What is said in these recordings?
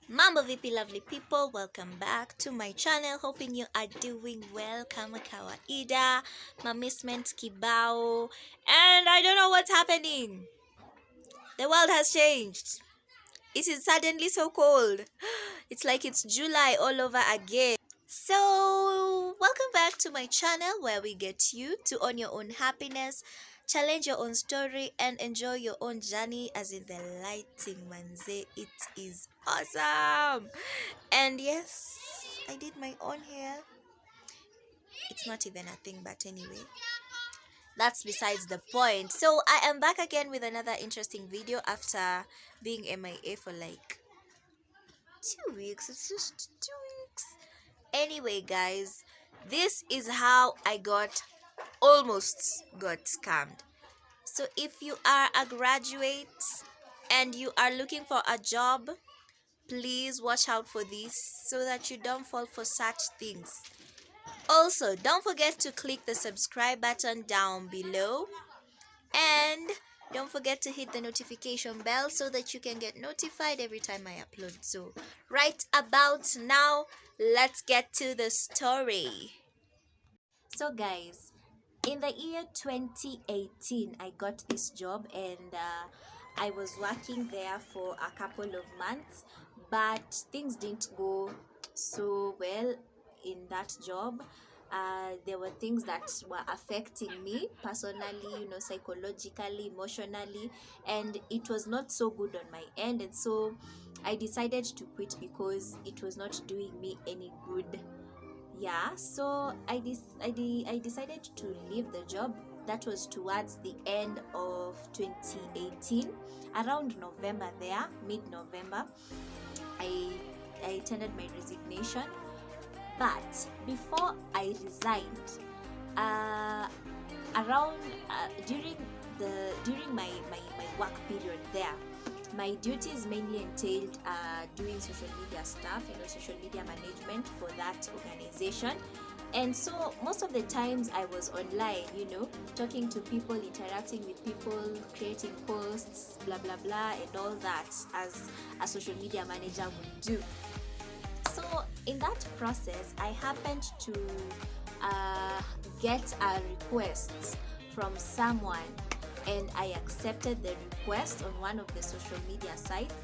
Mambo VP lovely people, welcome back to my channel. Hoping you are doing well kama kawaida. Mamisment kibao. And I don't know what's happening. The world has changed. It is suddenly so cold. It's like it's July all over again. So, welcome back to my channel where we get you to own your own happiness, challenge your own story, and enjoy your own journey as in the lighting manze. It is awesome. And yes, I did my own hair. It's not even a thing, but anyway, that's besides the point. So, I am back again with another interesting video after being MIA for like 2 weeks. It's just 2 weeks. Anyway, guys, this is how I almost got scammed. So, if you are a graduate and you are looking for a job, please watch out for this so that you don't fall for such things. Also, don't forget to click the subscribe button down below and don't forget to hit the notification bell so that you can get notified every time I upload. So, right about now, let's get to the story. So, guys, in the year 2018, I got this job and I was working there for a couple of months, but things didn't go so well in that job. There were things that were affecting me personally, psychologically, emotionally, and it was not so good on my end. And so I decided to quit because it was not doing me any good. Yeah, so I decided to leave the job. That was towards the end of 2018, around November, there mid-November. I i tendered my resignation, but before I resigned, uh around during my work period there, my duties mainly entailed doing social media stuff, social media management for that organization. And so most of the times I was online, talking to people, interacting with people, creating posts, blah blah blah, and all that as a social media manager would do. So in that process, I happened to uh, get a request from someone, and I accepted the request on one of the social media sites.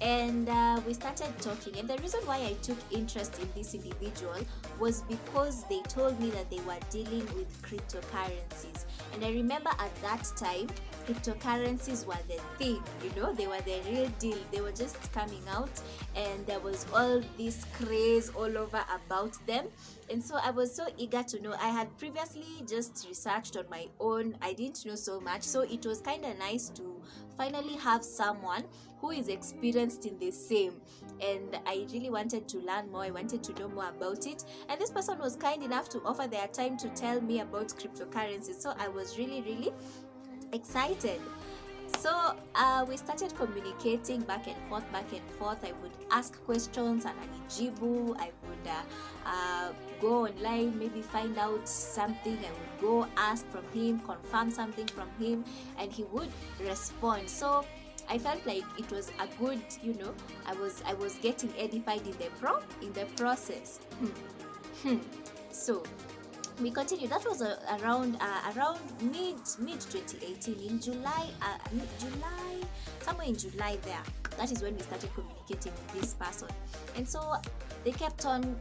And we started talking, and the reason why I took interest in this individual was because they told me that they were dealing with cryptocurrencies. And I remember at that time, cryptocurrencies were the thing, they were the real deal. They were just coming out, and there was all this craze all over about them. And so I was so eager to know. I had previously just researched on my own, I didn't know so much. So it was kind of nice to finally have someone who is experienced in the same. And I really wanted to learn more. I wanted to know more about it. And this person was kind enough to offer their time to tell me about cryptocurrency. So I was really, really excited. So we started communicating back and forth, back and forth. I would ask questions and anijibu. I would go online, maybe find out something. I would go ask from him, confirm something from him, and he would respond. So I felt like it was a good, I was getting edified in the process. So we continued. That was around mid 2018, in July, somewhere in July there. That is when we started communicating with this person. And so they kept on,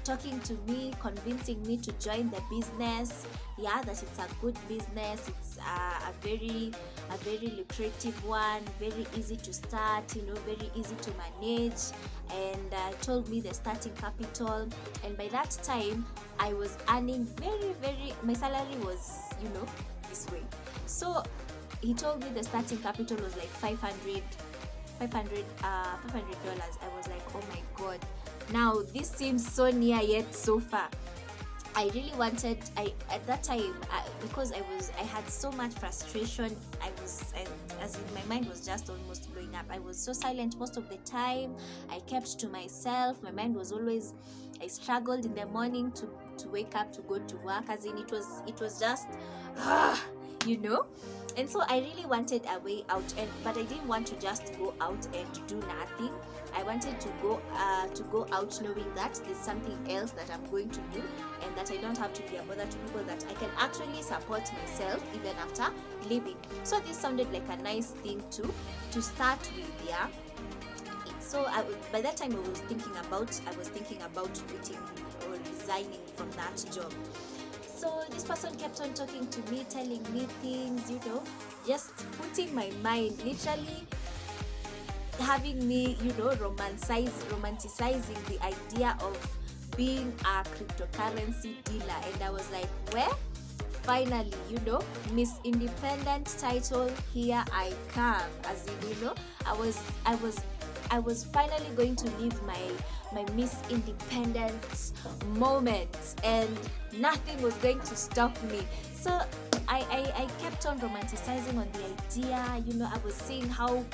talking to me, convincing me to join the business. Yeah, that it's a good business. It's a very lucrative one, very easy to start, very easy to manage. And told me the starting capital. And by that time, I was earning my salary was, this way. So he told me the starting capital was like $500. I was like, oh my god, now this seems so near yet so far. I really wanted, at that time, because I had so much frustration. As in, my mind was just almost blowing up. I was so silent most of the time. I kept to myself. My mind was always, I struggled in the morning to wake up to go to work. As in, it was just, you know. And so I really wanted a way out, but I didn't want to just go out and do nothing. I wanted to go out knowing that there's something else that I'm going to do, and that I don't have to be a bother to people, that I can actually support myself even after leaving. So this sounded like a nice thing to start with, yeah. So by that time I was thinking about quitting or resigning from that job. So this person kept on talking to me, telling me things, just putting my mind, literally having me, romanticizing the idea of being a cryptocurrency dealer. And I was like, well, finally, Miss Independent title, here I come. As in, I was finally going to live my Miss Independent moment, and nothing was going to stop me. So I kept on romanticizing on the idea. I was seeing how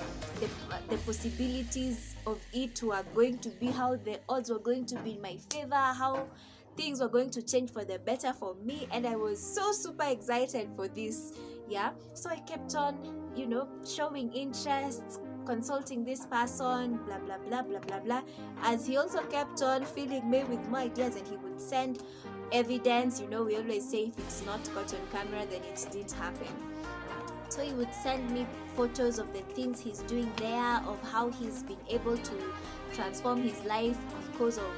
the possibilities of it were going to be, how the odds were going to be in my favor, how things were going to change for the better for me, and I was so super excited for this. Yeah, so I kept on, showing interest, consulting this person, blah blah blah blah blah blah, as he also kept on filling me with more ideas, and he would send evidence. We always say if it's not caught on camera, then it didn't happen. So he would send me photos of the things he's doing there, of how he's been able to transform his life because of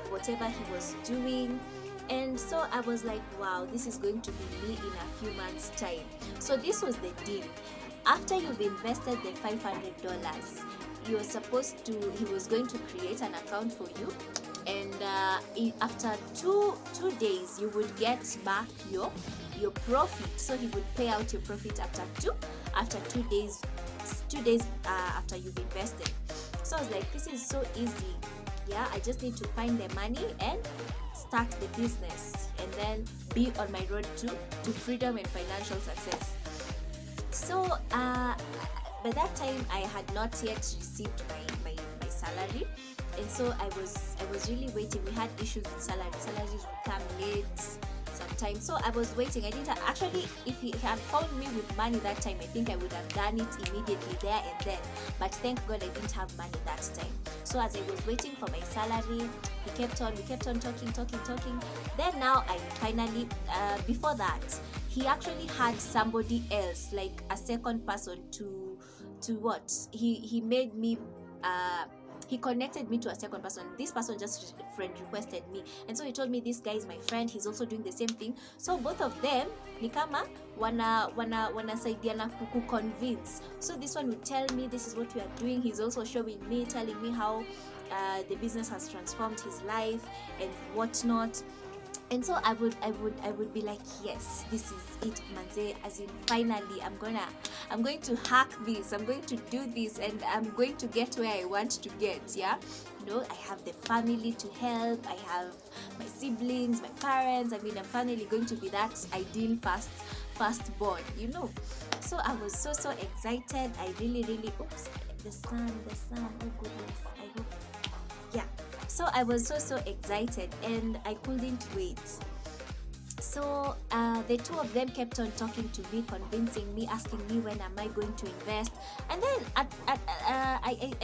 whatever he was doing. And so I was like, wow, this is going to be me in a few months' time. So this was the deal. After you've invested the $500, he was going to create an account for you, and after two days you would get back your profit. So he would pay out your profit after 2 days after you've invested. So I was like, this is so easy. Yeah, I just need to find the money and start the business, and then be on my road to freedom and financial success. So by that time I had not yet received my salary, and so I was really waiting. We had issues with salaries would come late sometimes, so I was waiting. I didn't actually, if he had found me with money that time, I think I would have done it immediately there and then, but thank God I didn't have money that time. So as I was waiting for my salary, we kept on talking. Then now I finally, before that, he actually had somebody else, like a second person to what? He made me, he connected me to a second person. This person just friend requested me, and so he told me, this guy is my friend, he's also doing the same thing. So both of them ni kama wanasaidiana kuconvince. So this one would tell me, this is what we are doing. He's also showing me, telling me how the business has transformed his life and whatnot. And so I would be like, yes, this is it, manze, as in finally I'm going to hack this, I'm going to do this, and I'm going to get where I want to get. Yeah, I have the family to help, I have my siblings, my parents. I'm finally going to be that ideal firstborn. So I was so excited. I really oops, the sun, oh goodness, I hope, yeah. So I was so excited, and I couldn't wait. So the two of them kept on talking to me, convincing me, asking me when am I going to invest. And then I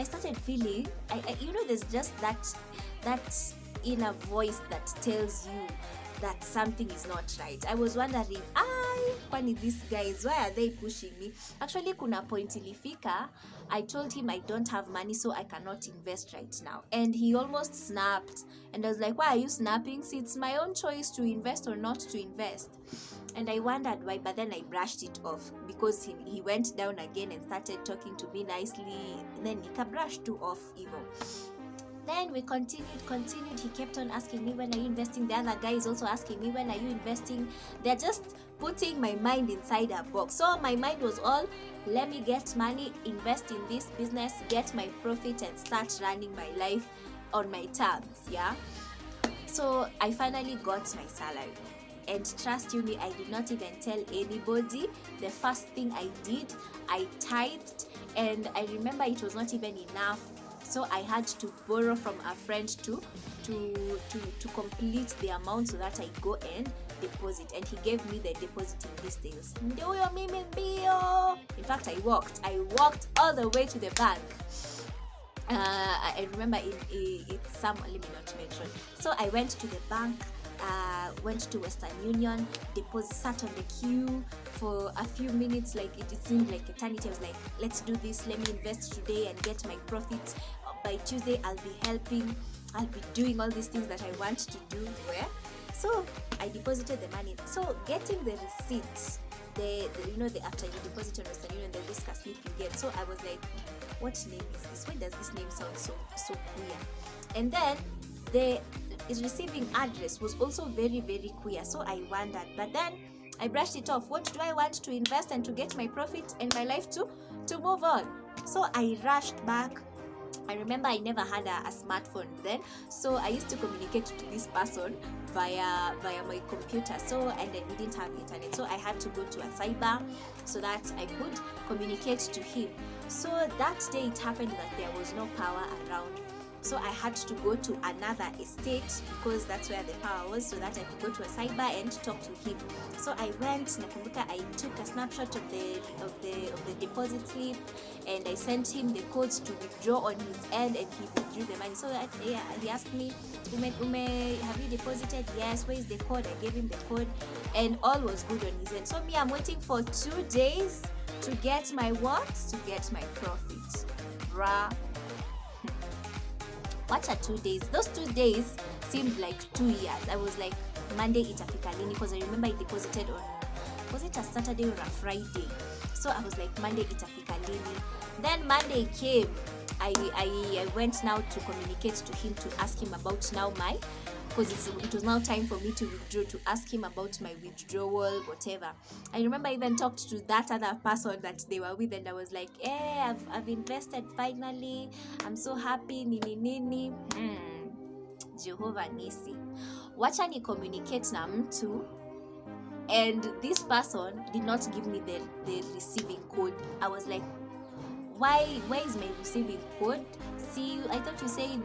started feeling, there's just that inner voice that tells you that something is not right. I was wondering, kwani these guys, why are they pushing me? Actually, kuna point ilifika, I told him I don't have money, so I cannot invest right now. And he almost snapped. And I was like, why are you snapping? See, it's my own choice to invest or not to invest. And I wondered why, but then I brushed it off, because he went down again and started talking to me nicely. And then nika brushed too off even. Then we continued. He kept on asking me, when are you investing? The other guy is also asking me, when are you investing? They're just putting my mind inside a box. So my mind was all, let me get money, invest in this business, get my profit, and start running my life on my terms. Yeah. So I finally got my salary. And trust you me, I did not even tell anybody. The first thing I did, I tithed, and I remember it was not even enough. So I had to borrow from a friend to complete the amount, so that I go and deposit. And he gave me the depositing details. In fact, I walked all the way to the bank. I remember it's some, let me not mention. So I went to the bank, went to Western Union, sat on the queue for a few minutes, like it seemed like eternity. I was like, let's do this, let me invest today and get my profits. By Tuesday I'll be doing all these things that I want to do. Where? So I deposited the money. So getting the receipt, the after you deposit on Western Union, there's this slip you get. So I was like, what name is this? Why does this name sound so queer? And then the receiving address was also very, very queer. So I wondered, but then I brushed it off. What do I want to invest and to get my profit and my life to move on? So I rushed back. I remember I never had a smartphone then, so I used to communicate to this person via my computer. So, and then we didn't have internet, so I had to go to a cyber so that I could communicate to him. So that day it happened that there was no power around, so I had to go to another estate because that's where the power was, so that I could go to a cyber and talk to him. So I went, nakumbuka, I took a snapshot of the deposit slip, and I sent him the codes to withdraw on his end, and he withdrew the money. So that, yeah, he asked me, Ume, have you deposited? Yes. Where is the code? I gave him the code, and all was good on his end. So me, I'm waiting for 2 days to get my what? To get my profit. Bruh. What are 2 days? Those 2 days seemed like 2 years. I was like, Monday itafika lini? Because I remember I deposited on, was it a Saturday or a Friday? So I was like, Monday itafika lini? Then Monday came. I went now to communicate to him, to ask him about now my, because it was now time for me to withdraw, to ask him about my withdrawal, whatever. I remember I even talked to that other person that they were with, and I was like, I've invested finally, I'm so happy, nini. Jehovah Nisi, wacha ni communicate na mtu, and this person did not give me the receiving code. I was like, why is my receiving code? See, I thought you said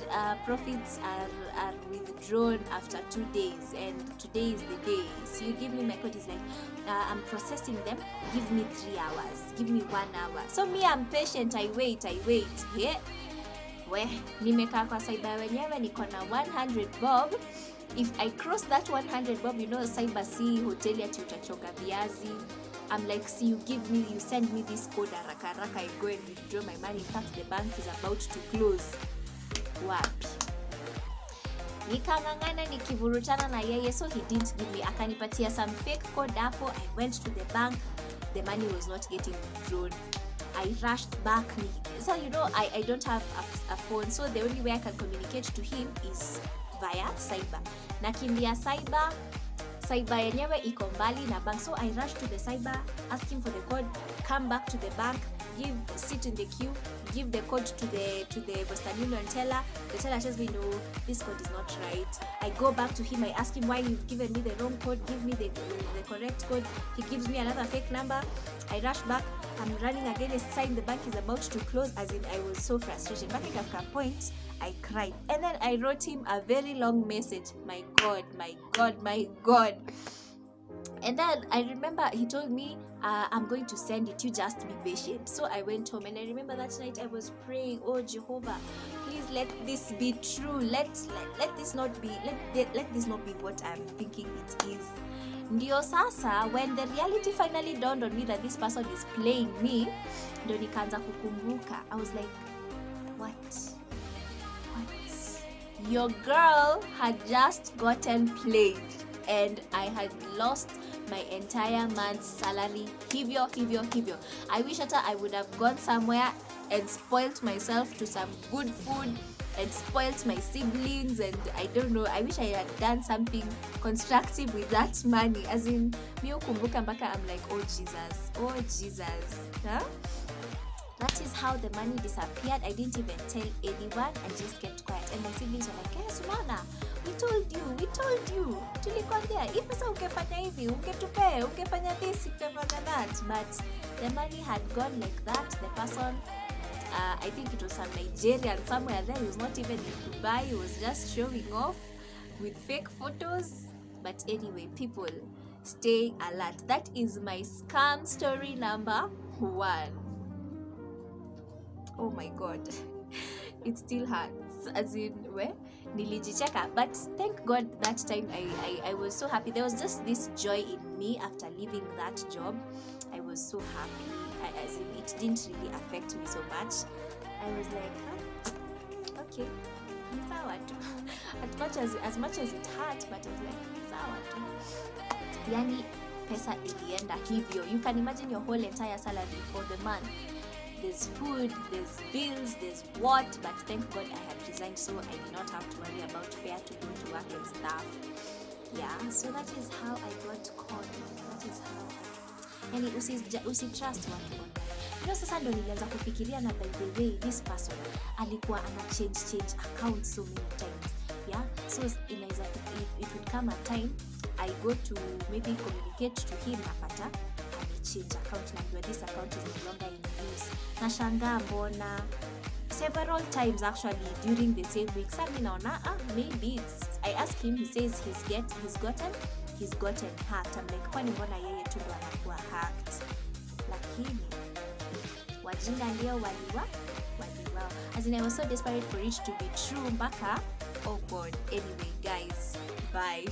profits are withdrawn after 2 days, and today is the day. So you give me my code. Is like, I'm processing them. Give me 3 hours. Give me 1 hour. So me, I'm patient. I wait. Yeah. We nimekaa kwa cyber wenyewe, niko na 100 bob. If I cross that 100 bob, cyber si hoteli ati utachoka viazi. I'm like, see, you send me this code, haraka, I go and withdraw my money. In fact, the bank is about to close. Wapi? Nikangangana nikivurutana na yeye, so he didn't give me. Akanipatia some fake code hapo. I went to the bank. The money was not getting withdrawn. I rushed back. So, I don't have a phone, so the only way I can communicate to him is via cyber. Nakimbia cyber yenyewe iko mbali na bank, so I rushed to the cyber, ask him for the code, come back to the bank, sit in the queue, give the code to the Western Union teller. The teller tells me, no, this code is not right. I go back to him, I ask him, why you've given me the wrong code, give me the correct code. He gives me another fake number. I rush back, I'm running against the sign, the bank is about to close, as in I was so frustrated. But at a point, I cried, and then I wrote him a very long message. My God. And then I remember he told me, I'm going to send it, you just be patient. So I went home, and I remember that night I was praying, oh Jehovah, please let this be true. Let this not be what I'm thinking it is. Ndio sasa, when the reality finally dawned on me that this person is playing me, ndo nikaanza kukumbuka. I was like, what? Your girl had just gotten played, and I had lost my entire month's salary. Hivyo. I wish that I would have gone somewhere and spoilt myself to some good food and spoilt my siblings, and I don't know, I wish I had done something constructive with that money. As in, mio kumbuka mpaka I'm like, oh Jesus. Huh? That is how the money disappeared. I didn't even tell anyone. I just kept quiet. And my siblings were like, yes, Sumana, we told you. Tulikwambia, hii pesa ungefanya hivi, ungetupea, ungefanya this, ungefanya that. But the money had gone like that. The person, I think it was some Nigerian somewhere there. He was not even in Dubai. He was just showing off with fake photos. But anyway, people, stay alert. That is my scam story number 1. Oh my God. it still hurts, as in where nilijicheka. But thank God that time I was so happy. There was just this joy in me after leaving that job. I was so happy. As in, it didn't really affect me so much. I was like, okay, ni sawa tu. As much as it hurt, but I was like, ni sawa tu. Yani pesa ilienda hivyo. You can imagine your whole entire salary for the month. There's food, there's bills, there's what, but thank God I had resigned, so I did not have to worry about fare to go to work and stuff. Yeah, so that is how I got caught. That is how yani usitrust watu online. Sasa ndo nilianza kufikiria, na by the way this person alikuwa ana change accounts so many times. Yeah, so inaweza it would come a time I go to maybe communicate to him, napata change account na this account is no longer in use. Nashangaa mbona several times actually during the same week. Sasa mimi naona maybe I ask him, he says he's gotten hacked. I'm like, kwani mbona yeye tu ndo anakuwa hacked? Lakini wajinga ndio waliwa. As in, I was so desperate for it to be true mpaka, oh God. Anyway guys, bye.